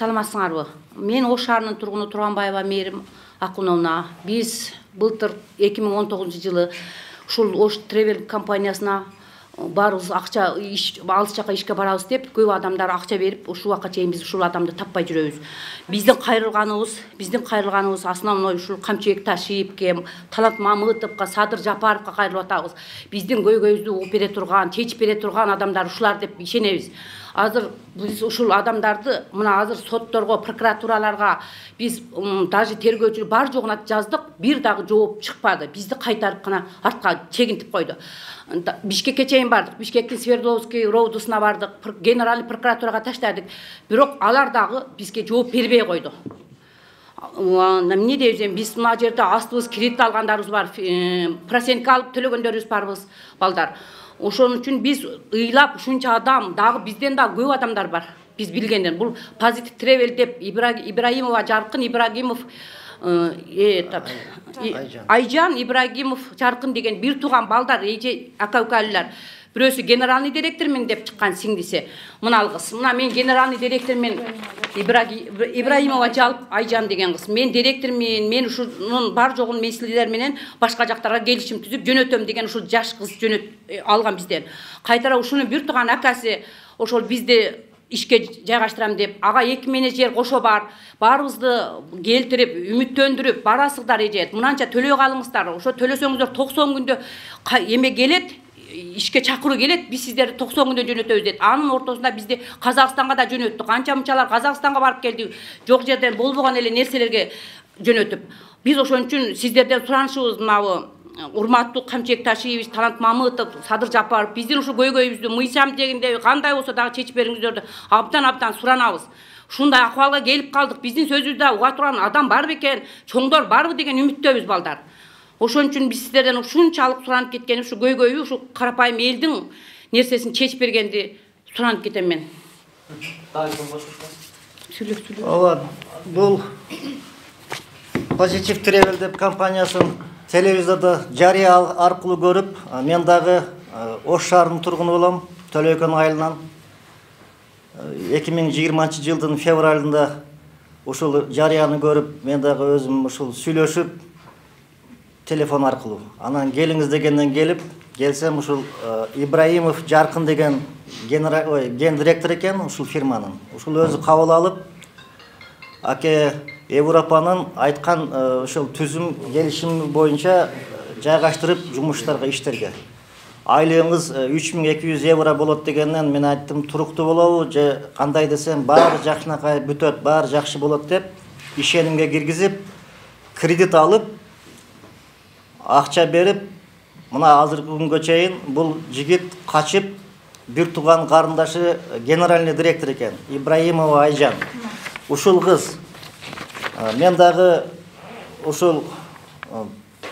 саламатсыңарбы? Мен Ош шаарынын тургуну Турганбаева Мээрим Акуновна. Биз былтыр 2019 жылы ушул Ош Travel компаниясына барыбыз акча алыс жака ишке барабыз деп көп адамдар акча берип ушул убакка чейин биз ушул адамды таппай жүрөбүз. Биздин кайрылганыбыз основной ушул Камчыбек Ташиевке, Талант Мамытовго, Садыр Жапаровго кайрылып атабыз. Биздин көйгөйүздү угуп бере турган, чечип бере турган адамдар ушулар деп ишенебиз. Азыр биз ушул адамдарды мына азыр сотторго, прокуратураларга биз даже тергөөчү бар жогуна жаздык, бир дагы жооп чыкпады. Бизди кайтарып гана артка чегинтип койду. Бишкекке чейин бардык, Бишкектин Свердловский роудусуна бардык, генеральный прокуратурага таштадык. Бирок алар дагы бизге жооп бербей койду. Эмне дейбиз, биз мына жерде астыбыз кредит алгандарыбыз бар, процентке алып төлөгөндөрүбүз барбыз, балдар. Ошон үчүн биз ыйлап ушунча адам, дагы бизден да көп адамдар бар. Биз билгенден бул Positive Travel деп Ибрагимова Жаркын Ибрагимов, Айжан Ибрагимов Жаркын деген бир тууган балдар, ака-укалылар. Бирөөсү генеральный директормен деп чыккан сиңдиси. Мына кыз, мына мен генеральный директормен Ибрагимова Жалп Айжан деген кыз. Мен директормен, мен ушунун бар жогун меселелер менен башка жактарга келишим түзүп жөнөтөм деген ушул жаш кыз алган бизден. Кайтара ушунун бир тууган акасы ошол бизди ишке жайгаштырам деп, ага 2 менеджер кошо бар, баарыбызды келтирип, үмүттөндүрүп, барасыңдар эжет, мынанча төлөй калыңыздар, ошо төлөсөңүздөр 90 күндө эме келет, ишке чакыруу келет, биз сиздерди 90 күндө жөнөтөбүз дейт. Анын ортосунда бизди Казакстанга да жөнөттү. Канча-мынчалар Казакстанга барып келди, жок жерден болбогон эле нерселерге жөнөтүп. Биз ошон үчүн сиздерден суранышыбыз мынабы, урматтуу Камчыбек Ташиевич, Талант Мамытов, Садыр Жапаров, биздин ушу көйгөйүбүздү мыйсам дегенде кандай болсо дагы чечип бериңиздерди абдан суранабыз. Ушундай акыбалга келип калдык. Биздин сөзүбүздө уга турган адам бар бекен, чоңдор барбы деген үмүттөбүз, балдар. Ошон үчүн биз сиздерден ушунчалык суранып кеткен, ушу көйгөйү, ушу карапайым элдин нерсесин чечип бергенди суранып кетем мен. Ооба, бул Positive Travel деп компаниясын телевизорда жарыя аркылуу көрүп, мен дагы Ош шаарынын тургуну болом, Төлөкөн айылынан. 2020 жылдын февралында ушул жарыяны көрүп, мен дагы өзүм ушул сүйлөшүп телефон аркылуу. Анан келиңиз дегенден келсем ушул Ибрагимов Жаркын деген ген директор экен ушул фирманын. Ушул өзү кабыл алып, аке Европанын айткан ушул түзүм келишим боюнча жайгаштырып жумуштарга, иштерге. Айлыгыңыз 3200 евро болот дегенден мен айттым, туруктуу болобу же кандай десем, баары жакшынакай бүтөт, баары жакшы болот деп ишенимге киргизип, кредит алып, акча берип, мына азыркы күнгө чейин бул жигит качып, бир тууган карындашы генеральный директор экен, Ибрагимова Айжан. Ушул кыз, мен дагы ушул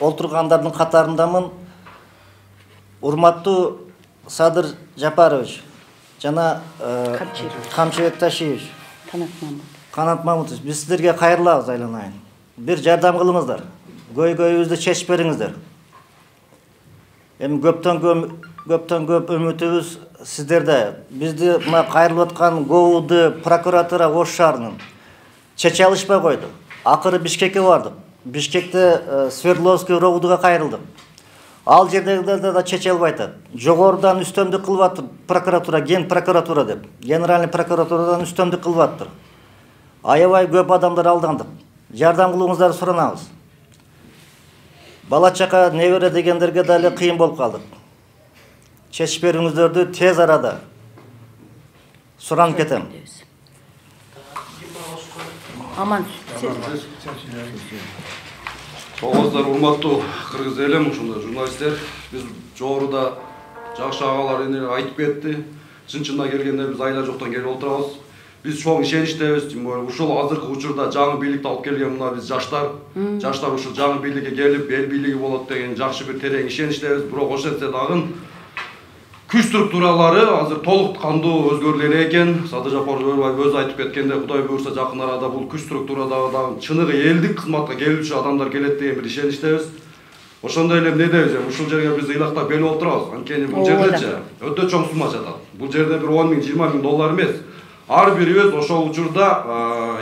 олтургандардын катарындамын. Урматтуу Садыр Жапарович жана Камчыбек Ташиевич, Талант Мамытович, биз сиздерге кайрылабыз, айланайын. Бир жардам кылыңыздар. Көйгөйүбүздү чечип бериңиздер. Эми көптөн көп үмүтүбүз сиздерде. Бизди мына кайрылып аткан ГОУД прокуратура Ош шаарынын чече алышпай койду. Акыры Бишкекке бардык. Бишкекте Свердловский роудуга кайрылдык. Ал жердегилерде да чече албай атат. Жогорудан үстөмдүк кылып атыр прокуратура, ген прокуратура деп. Генеральный прокуратурадан үстөмдүк кылып атыр. Аябай көп адамдар алдандык. Жардам кылууңуздарды суранабыз. Бала чака небере дегендерге дали кыйын болуп калдык. Чечип бериңиздерди тез арада суранып кетем. Аман. Оғыздар, урматтуу кыргыз элем, ушундай журналисттер, биз жогоруда жакшы агалар айтып кетти. Чын-чынына келгенде биз айла жоктон келип отурабыз. Биз чоң ишеништебиз. Ушул азыркы учурда жаңы бийликти алып келген мына биз жаштар ушул жаңы бийликке келип, эл бийлиги болот деген жакшы бир терең ишеништебиз. Бирок ошентсе дагы күч структуралары азыр толук кандуу өзгөрүлө элек экен. Садыр Жапаров өзү айтып кеткенде, Кудай буйрса жакын арада бул күч структурадагы дагы чыныгы элдик кызматка келүүчү адамдар келет деген бир ишеништебиз. Ошондой эле эмне дейбиз, ушул жерге биз ыйлактап белип отурабыз. Анткени бул жердечи өтө чоң сумма жатат. Бул жерде бир 10 000, 20 000 доллар эмес. ар бирибиз ошол учурда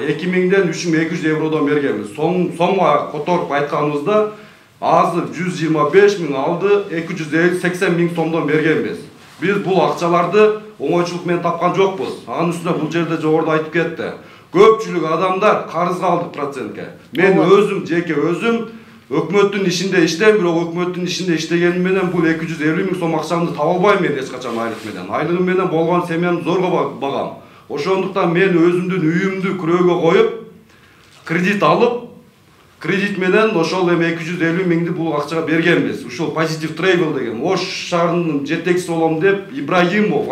2000ден 3200 евродон бергенбиз. Сомго которуп айтканыбызда азыр 125 миң алды, 280 миң сомдон бергенбиз. Биз бул акчаларды оңойчулук менен тапкан жокпуз. Анын үстүнө бул жерде жогоруда айтып кетти. Көпчүлүк адамдар карызга алды процентке. Мен өзүм жеке өзүм өкмөттүн ишинде иштейм, бирок өкмөттүн ишинде иштегеним менен бул 250 миң сом акчамды таба албайм мен эч качан айлык менен. Айлыгым менен болгон семьямды зорго багам. Ошондуктан мен өзүмдүн үйүмдү күрөөгө коюп, кредит алып, кредит менен ошол эми 250 миңди бул акчага бергенбиз. Ушул Positive Travel деген Ош шаарынын жетекчиси болом деп Ибрагимов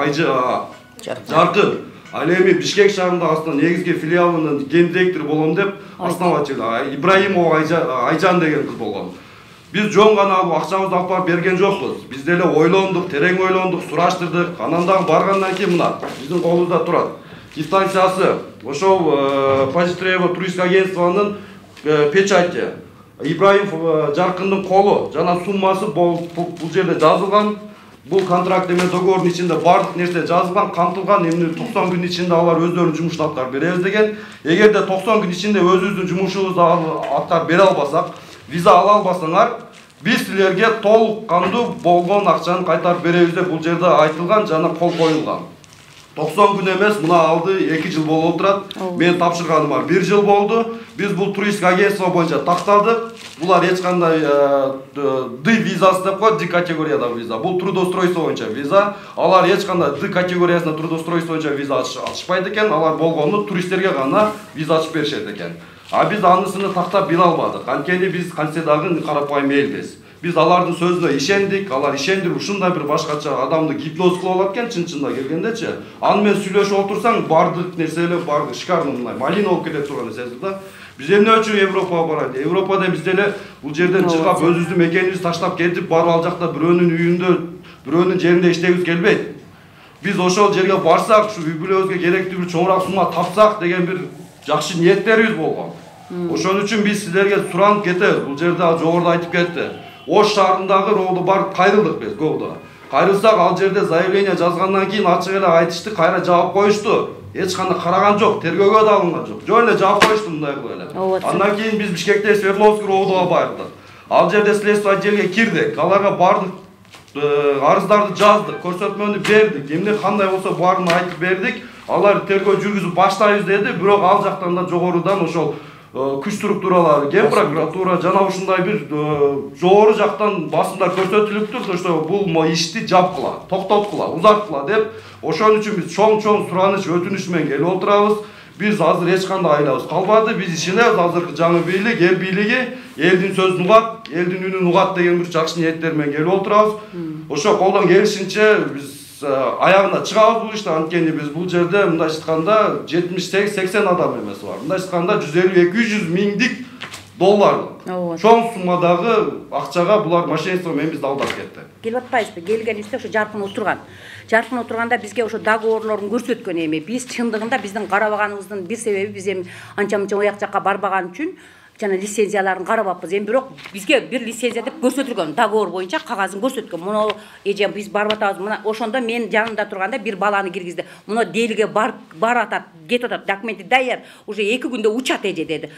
Жаркын. Ал эми Бишкек шаарында астынан негизги филиалынын ген директору болом деп основатель Ибрагимов Айжан деген кыз болгон. Биз жон гана бул акчабызды алып барып берген жокпуз. Биз деле ойлондук, терең ойлондук, сураштырдык. Анан дагы баргандан кийин мына биздин колубузда турат. Дистанциясы ошол Positive Travel туристик агентствонун печати Ибраимов Жаркындын колу жана суммасы бул жерде жазылган. Бул контракт эме договордун ичинде бардык нерсе жазылган, камтылган. Эмне 90 күн ичинде алар өздөрүнүн жумушун аткарып беребиз деген. Эгерде 90 күн ичинде өзүбүздүн жумушубузду аткарып бере албасак, виза ала албасаңар, биз силерге толук кандуу болгон акчаны кайтарып беребиз деп бул жерде айтылган жана кол коюлган. 90 күн эмес, мына алды 2 жыл болуп турат. Мен тапшырганыма 1 жыл болду. Биз бул туристик агентство боюнча тактадык. Булар эч кандай Д визасы деп коет, Д категориядагы виза. Бул трудоустройство боюнча виза. Алар эч кандай Д категориясына трудоустройство боюнча виза ачышпайт экен. Алар болгону туристтерге гана виза ачып беришет экен. А биз анысını тактап биле албадык. Анткени биз кантсе дагы карапайым элбиз. Биз алардын сөзүнө ишендик, алар ишендирип ушундай бир башкача адамды гипноз кылып алат экен чын-чынында келгендечи. Аны менен сүйлөшүп отурсаң бардык нерселер бардык шикарный мындай малина болуп кетет турган нерсеси да. Биз эмне үчүн Европага барат? Европада биз деле бул жерден чыгып өзүбүздүн мекенибизди таштап кетип барып ал жакта бирөөнүн үйүндө, бирөөнүн жеринде иштегибиз келбейт. Биз ошол жерге барсак, ушу үй бүлөбүзгө керектүү бир чоңураак сумма тапсак деген бир жакшы ниеттерибиз болгон. Ошон үчүн биз силерге суранып кетебиз. Бул жерде жогоруда айтып кетти. Ош шаарындагы роодо барып кайрылдык биз көбүдө. Кайрылсак ал жерде заявление жазгандан кийин ачык эле айтышты, кайра жаап коюшту. Эч кандай караган жок, тергөөгө да алынган жок. Жөн эле жаап коюшту мындай кылып эле. Андан кийин биз Бишкекте Свердловский роодого бардык. Ал жерде следствие отделге кирдик. Аларга бардык арыздарды жаздык, көрсөтмөнү бердик. Эмне кандай болсо баарын айтып бердик. Алар тергөө жүргүзүп баштайбыз деди, бирок ал жактан да жогорудан ошол күч структуралары, ген прокуратура жана ушундай бир жогору жактан басымдар көрсөтүлүптүр, что бул ишти жапкыла, токтоткула, узарткыла деп. Ошон үчүн биз чоң сураныч, өтүнүч менен келип отурабыз. Биз азыр эч кандай айлабыз калбады. Биз ишенебиз азыркы жаңы бийлик, эл бийлиги элдин сөзүн угат, элдин үнүн угат деген бир жакшы ниеттер менен келип отурабыз. Ошо колдон келишинче биз аягына чыгабыз бул иште. Анткени биз бул жерде мындайча айтканда 70-80 адам эмес бар. Мындайча айтканда 150-200 миңдик долларлык чоң суммадагы акчага булар мошенничество менен бизди алдап кетти. Келип атпайбызбы? Келгенибизде ошо Жаркын отурган. Жаркын отурганда бизге ошо договорлорун көрсөткөн эми. Биз чындыгында биздин карабаганыбыздын бир себеби биз эми анча-мынча ояк жакка барбаган үчүн жана лицензияларын карабаппыз. Эми бирок бизге бир лицензия деп көрсөтүлгөн, договор боюнча кагазын көрсөткөн. Муну эже биз барып атабыз. Мына ошондо мен жанымда турганда бир баланы киргизди. Муну делге бар атат, кетип атат, документи даяр, уже 2 күндө учат эже деди.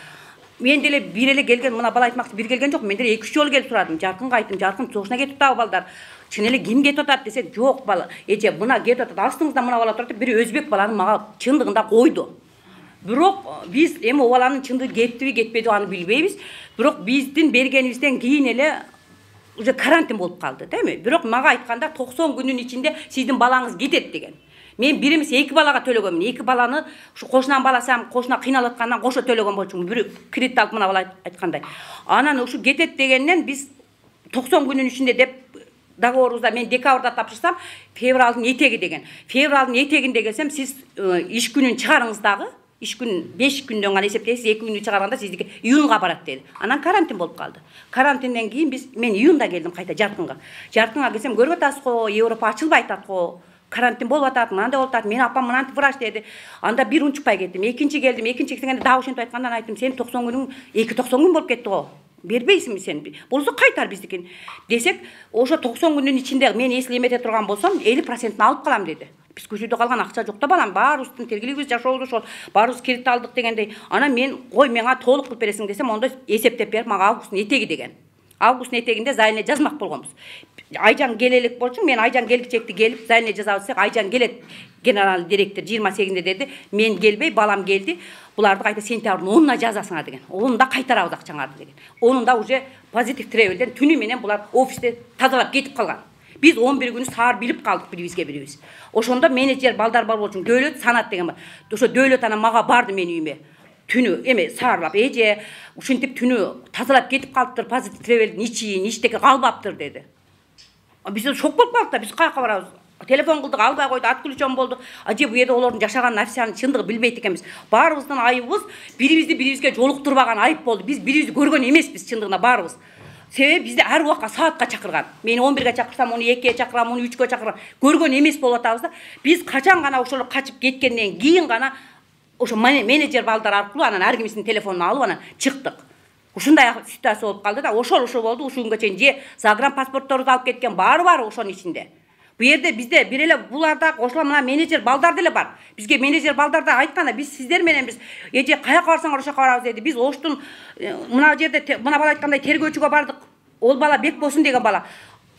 Мен деле бир эле келген, мына бала айтмакчы бир келген жок. Мен деле 2-3 жолу келип турадым. Жаркынга айттым, Жаркын сошуна кетип атабы балдар. Чын эле ким кетип атат десе, жок бала. Эже мына кетип атат. Астыңызда мына бала турат, бир өзбек баланы мага чындыгында койду. Бирок биз эми о баланын чындыгы кеттиби, кетпеди аны билбейбиз. Бирок биздин бергенибизден кийин эле уже карантин болуп калды, дейми? Бирок мага айтканда 90 күнүн ичинде сиздин балаңыз кетет деген. Мен бир эмес 2 балага төлөгөмүн. 2 баланы ушу кошунан баласам, кошуна кыйналып аткандан кошо төлөгөн болчумун. Бир кредит алып мына бала айткандай. Анан ушу кетет дегенден биз 90 күнүн ичинде деп договорубузда мен декабрда тапшырсам, февралдын этеги деген. Февралдын этегинде келсем, сиз иш күнүн чыгарыңыз дагы. Иш күн 5 күндөн гана эсептейсиз, 2 күндү чыгарганда сиздики июнга барат деди. Анан карантин болуп калды. Карантинден кийин мен июнда келдим кайта Жаркынга. Жаркынга келсем, көрүп атасыз го, Европа ачылбай атат го. Карантин болуп атат, мынандай болуп атат. Мен апам мынантип врач деди. Анда бир унчукпай кеттим. Экинчи келдим. Экинчи келгенде дагы ошентип айткандан айттым, сен 90 күнүң 2-90 күн болуп кетти го. Бербейсиңби сен? Болсо кайтар биздикин. Десек, ошо 90 күндүн ичинде мен эсли эмете турган болсом, 50%-ын алып калам деди. Биз көчөдө калган акча жок да балам, баарыбыздын тергелибиз жашообуз ошол, баарыбыз кредит алдык дегендей. Ана мен кой мага толук кылып бересиң десем, онда эсептеп бер, мага августтун этеги деген. Августтун этегинде зайне жазмак болгонбуз. Айжан келелик болчу, мен Айжан келгичекти келип зайне жазабыз десек, Айжан келет генеральный директор 28-де деди, мен келбей, балам келди. Буларды кайта сентябрдын 10-на жазасыңар деген. Онун да кайтарабыз акчаңарды деген. Онун да уже позитив тревелден түнү менен булар офисте тазалап кетип калган. Biz 11 günü sağır bilip kaldık biribizge. Oşonda menajer balдар бар болчун, Dölet sanat деген бар. Ошо Dölet ana maga bardı men үйүмө. Түнү эме саарылап, эже ушинтип түнү тазалап кетип калыптыр, позитив тревелдин ичи, иштеке калбаптыр деди. Биз шок болуп калдык да, биз каяка барабыз? Телефон кылдык, албай койду, отключен болду. Аже бу жерде олордун жашаган официалдын чындыгы билбейт экенбиз. Баарыбыздын айыбыбыз бирибизге жолуктурбаган айып болду. Биз бирибизди көргөн эмеспиз чындыгына баарыбыз. Себеби бизде ар убакка саатка чакырган. Мени 11-ге чакырсам, onu 2-ге чакырам, onu 3-ге чакырам. Көргөн эмес болуп атабыз да. Биз качан гана ошол качып кеткенден кийин гана ошо менеджер балдар аркылуу анан ар кимисинин телефонун алып анан чыктык. Ушундай ситуация болуп калды да, ошол болду. Ушул күнгө чейин же загран паспортторду алып кеткен баары бар ошонун ичинде. Бу жерде бизде бир эле буларда ошол мына менеджер балдар деле бар. Бизге менеджер балдарда айтканда биз сиздер менен биз эже каяка барсаңар ошо барабыз деди. Биз Оштун мына жерде мына бала айткандай тергөөчүгө бардык. Ол бала бек болсун деген бала.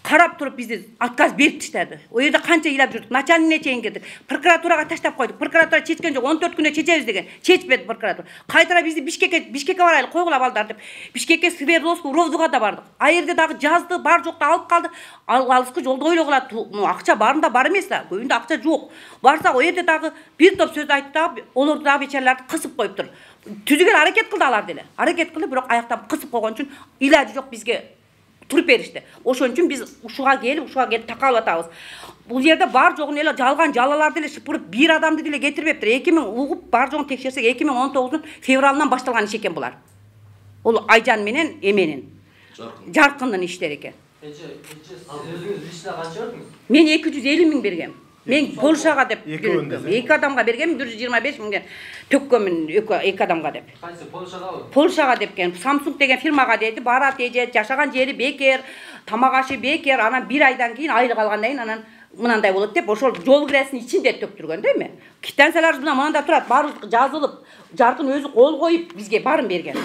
Карап туруп бизди отказ берип таштады. О жерде канча ыйлап жүрдүк. Начальнине чейин кирдик. Прокуратурага таштап койдук. Прокуратура чечкен жок. 14 күнүнө чечебиз деген. Чечпеди прокуратура. Кайтара бизди Бишкекке барайлы, койгула балдар деп. Бишкекке Свердловск, Ровдуга да бардык. А жерде дагы жазды, бар жокто алып калды. Алыскы жолдо ойлогула, акча барында бар эмес да. Көбүндө акча жок. Барса о жерде дагы бир топ сөз айтты да, олорду дагы бечараларды кысып коюптур. Түзүгөн аракет кылды алар деле. Аракет кылды, бирок аяктан кысып койгон үчүн илажы жок бизге туруп беришти. Ошон үчүн биз ушуга келип такалып атабыз. Бул жерде бар жогун эле жалган жалаларды эле шыпырып, бир адамды деле кетирбептир. 2000 угуп бар жогун текшерсек 2019-дун февралынан башталган иш экен булар. Ол Айжан менен Эменин Жаркындын иштери экен. Өзүңүз лично канча бердиңиз? Мен 250 миң бергем. Мен Полшага деп эки адамга бергем, 125 миңден төккөнмүн эки адамга деп. Кайсы Полшагабы? Полшага депкен. Samsung деген фирмага деди, барат эже жашаган жери бекер, тамак ашы бекер, анан бир айдан кийин айлык алгандан кийин анан мынандай болот деп, ошол жол киресинин ичинде төктүргөн да эми. Квитанциялар мындай турат, баары жазылып, Жаркын өзү кол коюп бизге барын берген.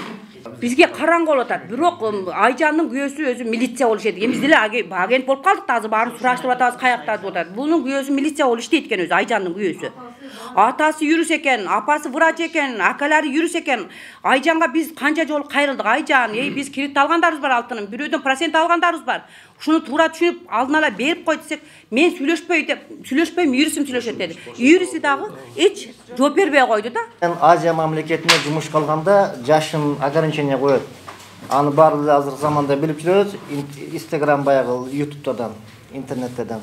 Бизге караңгы болуп атат. Бирок Айжандын күйөөсү өзү милиция болуш эди. Биз деле агент болуп калдык да, азыр баарын сураштырып атабыз, каякта деп атат. Бунун күйөөсү милиция болуп иштейт экен өзү, Айжандын күйөөсү. Атасы юрис экен, апасы врач экен, акалары юрис экен. Айжанга биз канча жолу кайрылдык. Айжан, биз кредит алгандарыбыз бар алтынын, бирөөдөн процент алгандарыбыз бар. Ушуну туура түшүнүп, алдын ала берип кой десек, мен сүйлөшпөйм, юрисим сүйлөшөт деди. Юриси дагы эч жооп бербей койду да. Мен Азия мамлекетине жумушка алганда жашын ограничение коет. Аны баары азыр заманда билип жүрөбүз. Instagram баягы YouTube'дан, интернеттен.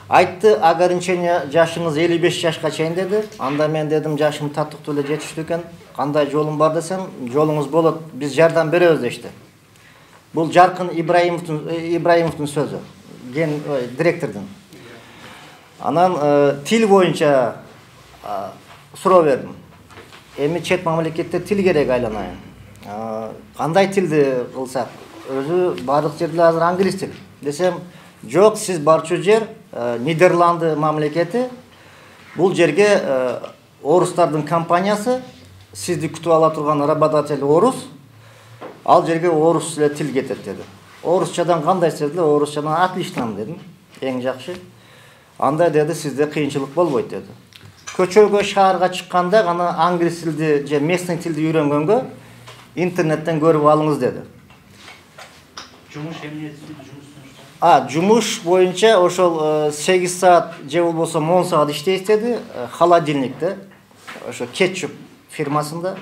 Айтты, ограничение жашыңыз 55 жашка чейин деди. Анда мен дедим, жашым татыктуу эле жетиштүү экен. Кандай жолум бар десем, жолуңуз болот, биз жардам беребиз дешти. Бул Жаркын Ибраимовдун сөзү, директордун. Анан тил боюнча суроо бердим. Эми чет мамлекетте тил керек айланайын. Кандай тилди кылсак? Өзү бардык жерде азыр англис тил. Десем, жок, сиз барчу жер Нидерланды мамлекети. Бул жерге орустардын компаниясы, сизди күтүп ала турган работодатель орус. Ал жерге орус эле тил кетет деди. Орусчадан кандай сезиле? Орусчадан отлично дедим. Эң жакшы. Анда деди, сизде кыйынчылык болбойт деди. Көчөгө, шаарга чыкканда гана англис тилди же местный тилди үйрөнгөнгө интернеттен көрүп алыңыз деди. Жумуш эмне жумуш боюнча ошол 8 саат же болбосо 10 саат иштейт деди. Холодильникте, ошо кетчуп фирмасында.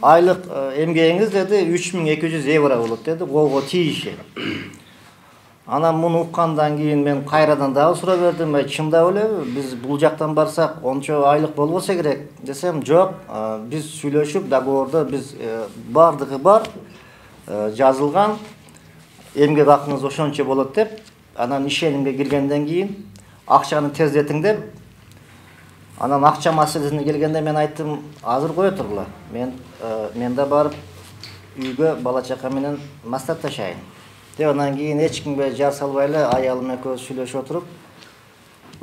Айлык эмгегиңиз деди 3200 евро болот деди, колго тийиши. Анан муну уккандан кийин мен кайрадан дагы суроо бердим, чындап элеби, биз бул жактан барсак ончо айлык болбосо керек десем, жок, биз сүйлөшүп, договордо биз бардыгы бар, жазылган, эмгек акыңыз ошончо болот деп, анан ишенимге киргенден кийин акчаны тездетиң деп, анан акча маселесине келгенде мен айттым, азыр кое тургула. Мен да барып үйгө бала чака менен мастап ташайын деп анан кийин эч кимге жар салбай эле аялым экөөбүз сүйлөшүп отуруп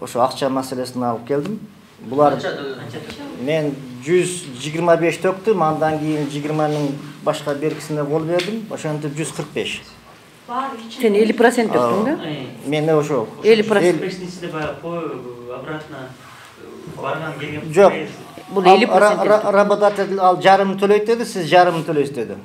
ошо акча маселесин алып келдим. Булар мен 125 төктүм, андан кийин 20 миң башка беркисине кол бердим. Ошентип 145. Сен 50% төктүң да? Мен ошо 50%. Обратно барган келген. Жок. Бул 50% работодатель ал жарым төлөйт деди, сиз жарым төлөйсүз деди.